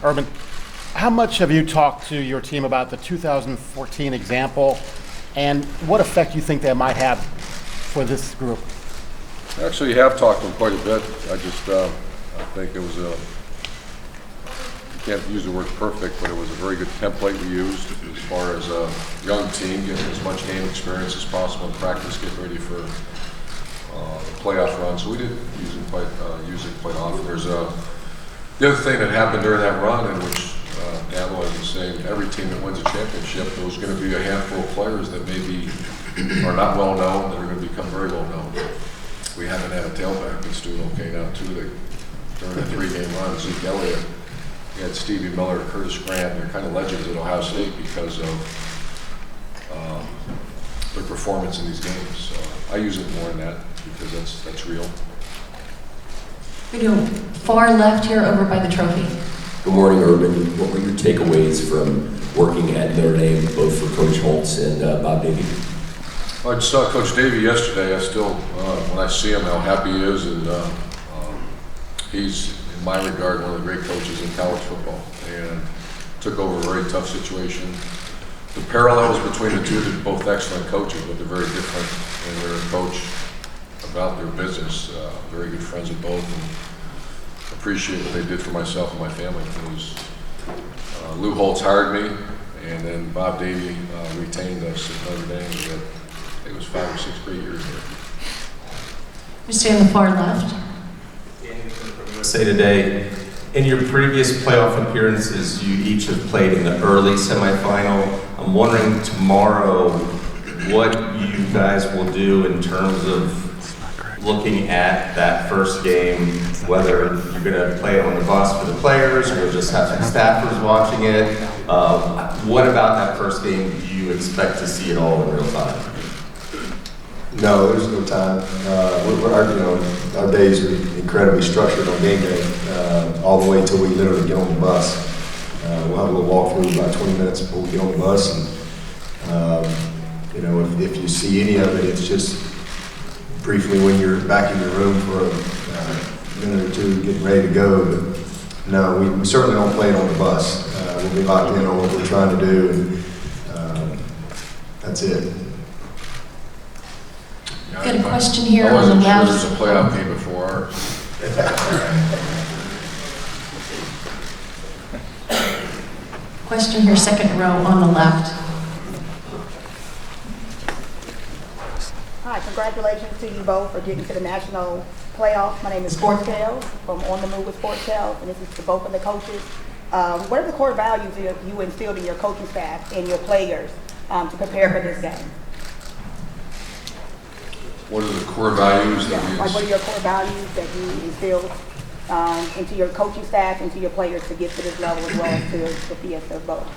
Urban, how much have you talked to your team about the 2014 example, and what effect you think that might have for this group? Actually, you have talked to them quite a bit. I think it was you can't use the word perfect, but it was a very good template we used as far as a young team getting as much game experience as possible in practice, get ready for the playoff run. So we did use it quite often. There's the other thing that happened during that run, in which Dabo was saying, every team that wins a championship, there's going to be a handful of players that maybe are not well known that are going to become very well known. We haven't had a tailback that's doing okay now too. During the 3-game run, Zeke Elliott, you had Stevie Miller, Curtis Grant. They're kind of legends at Ohio State because of their performance in these games. So I use it more than that because that's real. We go far left here over by the trophy. Good morning, Urban. What were your takeaways from working at Notre Dame, both for Coach Holtz and Bob Davie? I just saw Coach Davie yesterday. I still, when I see him, how happy he is, and he's, in my regard, one of the great coaches in college football, and took over a very tough situation. The parallels between the two, they're both excellent coaches, but they're very different in their approach about their business. Very good friends of both, and appreciate what they did for myself and my family. It was, Lou Holtz hired me, and then Bob Davie retained us at Notre Dame. It was 5 or 6 great years there. We stay on the far left. Say today, in your previous playoff appearances, you each have played in the early semifinal. I'm wondering tomorrow what you guys will do in terms of looking at that first game, whether you're going to play it on the bus for the players, or you'll just have some staffers watching it. What about that first game do you expect to see it all in real time? No, there's no time. Our days are incredibly structured on game day, all the way until we literally get on the bus. We'll have a little walkthrough about 20 minutes before we get on the bus, and if you see any of it, it's just briefly when you're back in your room for a minute or two, getting ready to go. But no, we certainly don't play it on the bus. We'll be locked in on what we're trying to do, and that's it. Got a question here I on the wasn't sure left. there's a playoff game before ours. Question here, second row on the left. Hi, congratulations to you both for getting to the national playoffs. My name is Sports Tales from On the Move with Sports Tales, and this is to both of the coaches. What are the core values that you instilled in your coaching staff and your players to prepare for this game? What are the core values that we Like what are your core values that you instilled into your coaching staff, into your players to get to this level as well as to the Fiesta both?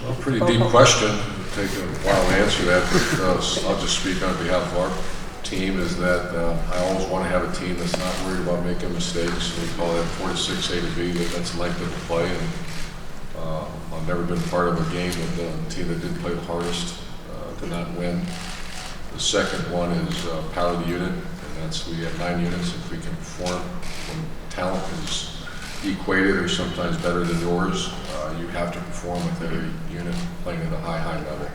Well, pretty deep question. It'll take a while to answer that, because I'll just speak on behalf of our team, is that I always want to have a team that's not worried about making mistakes. We call that 4 to 6, A to B, that's length of the play. And I've never been part of a game with a team that didn't play the hardest to not win. The second one is power of the unit, and that's we have 9 units. If we can perform when talent is equated or sometimes better than yours, you have to perform with every unit playing at a high level.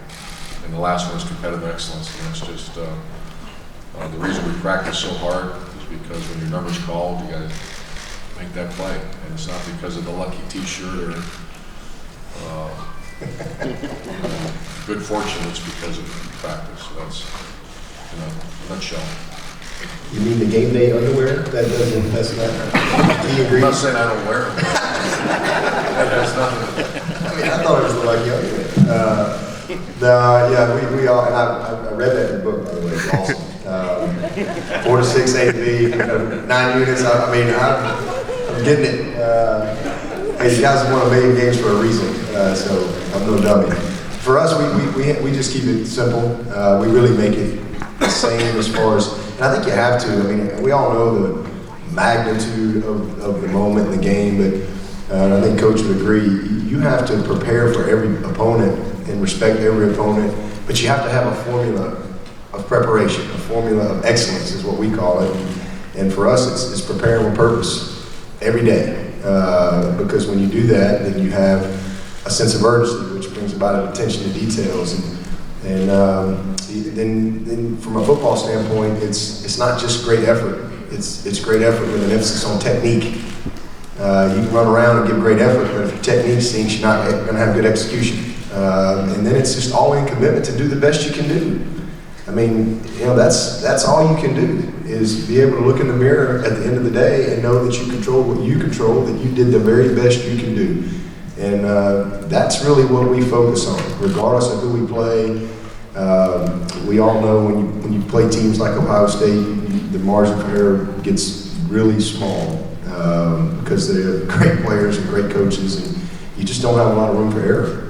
And the last one is competitive excellence, and that's just the reason we practice so hard is because when your number's called, you got to make that play, and it's not because of the lucky T-shirt or good fortune. It's because of practice. So that's in a nutshell. You mean the game day underwear? That's not key ingredient. I'm not saying I don't wear them. That's nothing. I thought it was the lucky underwear. We all, and I read that in the book, by the way. It's awesome. 4 to 6, A to B, 9 units. I'm getting it. Hey, you guys won 1 million games for a reason, so I'm no dummy. For us, we just keep it simple. We really make it the same as far as, and I think you have to. I mean, we all know the magnitude of the moment in the game, but I think Coach would agree, you have to prepare for every opponent and respect every opponent, but you have to have a formula of preparation, a formula of excellence is what we call it. And for us, it's preparing with purpose every day. because when you do that, then you have a sense of urgency, which brings about an attention to details. And then from a football standpoint, it's not just great effort. It's great effort with an emphasis on technique. You can run around and give great effort, but if your technique stinks, you're not going to have good execution. And then it's just all-in commitment to do the best you can do. I mean, that's all you can do, is be able to look in the mirror at the end of the day and know that you control what you control, that you did the very best you can do. And that's really what we focus on, regardless of who we play. We all know when you play teams like Ohio State, the margin for error gets really small because they're great players and great coaches, and you just don't have a lot of room for error.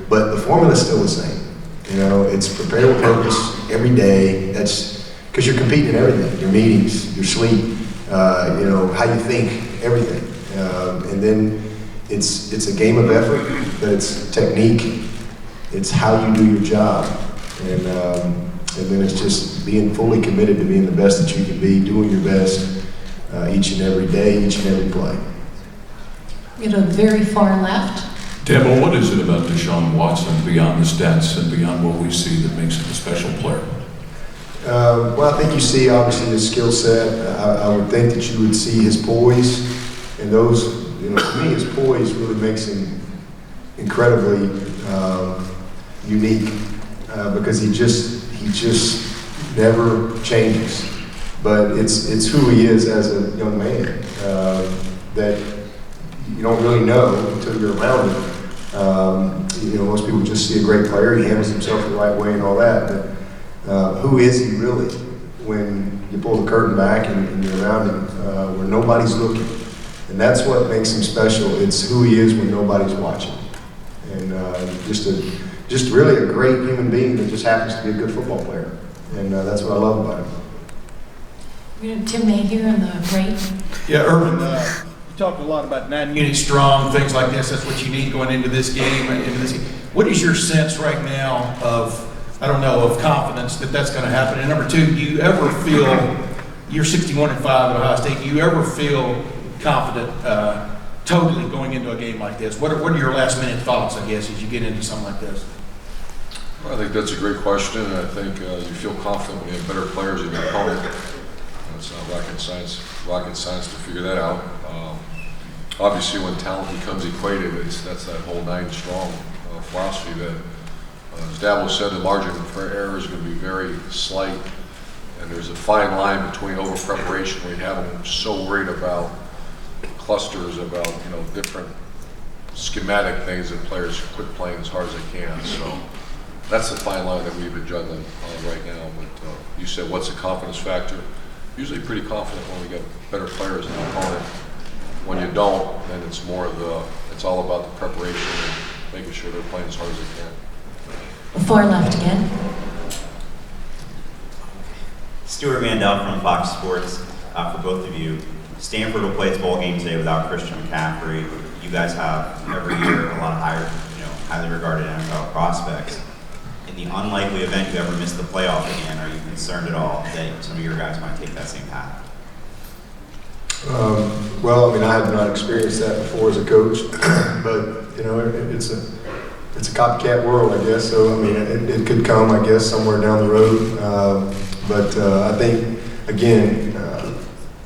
But the formula is still the same. It's prepare with purpose every day. That's because you're competing in everything: your meetings, your sleep, how you think, everything. And then it's a game of effort, but it's technique. It's how you do your job, and then it's just being fully committed to being the best that you can be, doing your best each and every day, each and every play. We have a very far left. Dabo, what is it about Deshaun Watson beyond the stats and beyond what we see that makes him a special player? Well, I think you see obviously his skill set. I would think that you would see his poise, and those, to me, his poise really makes him incredibly unique because he just never changes. But it's who he is as a young man that you don't really know until you're around him. Most people just see a great player, he handles himself the right way and all that, but who is he really when you pull the curtain back and you're around him where nobody's looking? And that's what makes him special. It's who he is when nobody's watching. And just really a great human being that just happens to be a good football player. And that's what I love about him. We have Tim Meyer in the right. Yeah, Urban, you talked a lot about 9 units strong, things like this. That's what you need going into this game. What is your sense right now of confidence that that's going to happen? And number two, do you ever feel, you're 61-5 at Ohio State, do you ever feel confident totally going into a game like this? What are your last minute thoughts, I guess, as you get into something like this? Well, I think that's a great question, and I think you feel confident when you have better players in your opponent. It's not rocket science to figure that out. Obviously, when talent becomes equated, that's that whole 9 strong philosophy that, as Dabo said, the margin for error is going to be very slight, and there's a fine line between over preparation where you have them so worried about clusters, about different schematic things that players quit playing as hard as they can. So that's the fine line that we've been juggling right now. But you said, what's the confidence factor? Usually pretty confident when we get better players in the opponent. When you don't, then it's more it's all about the preparation and making sure they're playing as hard as they can. Far left again. Stuart Mandel from Fox Sports. For both of you, Stanford will play its bowl game today without Christian McCaffrey. You guys have every year a lot of highly regarded NFL prospects. In the unlikely event you ever miss the playoff again, are you concerned at all that some of your guys might take that same path? Well, I have not experienced that before as a coach, but it's a copycat world, I guess. So it could come, I guess, somewhere down the road. But I think, again,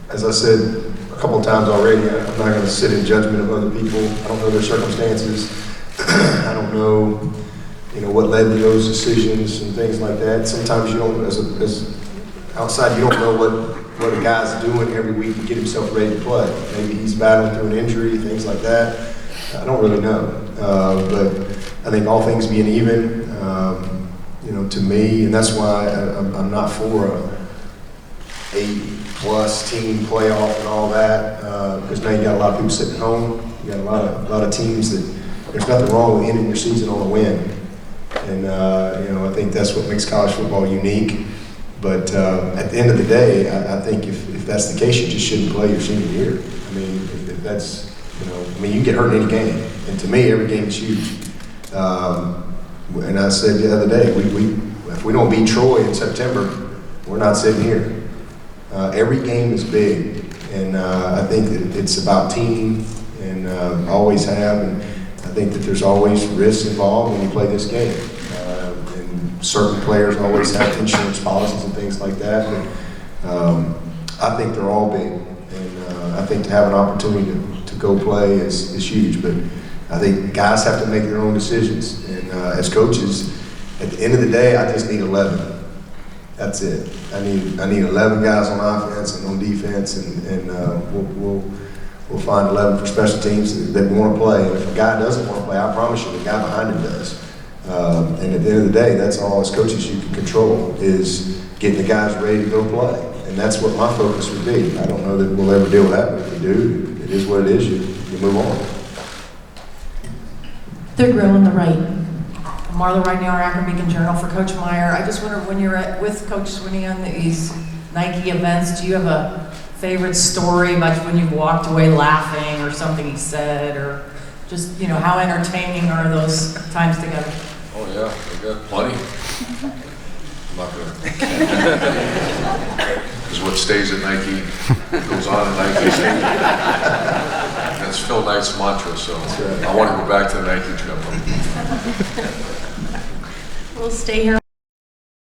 as I said a couple of times already, I'm not going to sit in judgment of other people. I don't know their circumstances. I don't know, what led to those decisions and things like that. Sometimes you don't, as outside, you don't know what a guy's doing every week to get himself ready to play. Maybe he's battling through an injury, things like that. I don't really know. But I think all things being even, to me, and that's why I'm not for a 8+ team playoff and all that, because now you got a lot of people sitting home. You got a lot of teams that there's nothing wrong with ending your season on a win. And, I think that's what makes college football unique. But at the end of the day, I think if that's the case, you just shouldn't play your senior year. If that's, you can get hurt in any game. And to me, every game is huge. And I said the other day, if we don't beat Troy in September, we're not sitting here. Every game is big. And I think that it's about team, and always have. And I think that there's always risks involved when you play this game. And certain players always have insurance policies and things like that. But I think they're all big. And I think to have an opportunity to go play is huge. But I think guys have to make their own decisions. And as coaches, at the end of the day, I just need 11. That's it. I need 11 guys on offense and on defense, and we'll find 11 for special teams that want to play. And if a guy doesn't want to play, I promise you, the guy behind him does. And at the end of the day, that's all as coaches you can control, is getting the guys ready to go play. And that's what my focus would be. I don't know that we'll ever deal with that, but if we do, it is what it is. You move on. Third row on the right. Marla right now, our Akron Beacon Journal for Coach Meyer. I just wonder, when you're with Coach Swinney on these Nike events, do you have a favorite story about when you walked away laughing or something he said, or just, you know, how entertaining are those times together? Oh yeah, I got plenty. I'm not gonna. Because what stays at Nike goes on at Nike. That's Phil Knight's mantra, so I want to go back to the Nike trip. We'll stay here.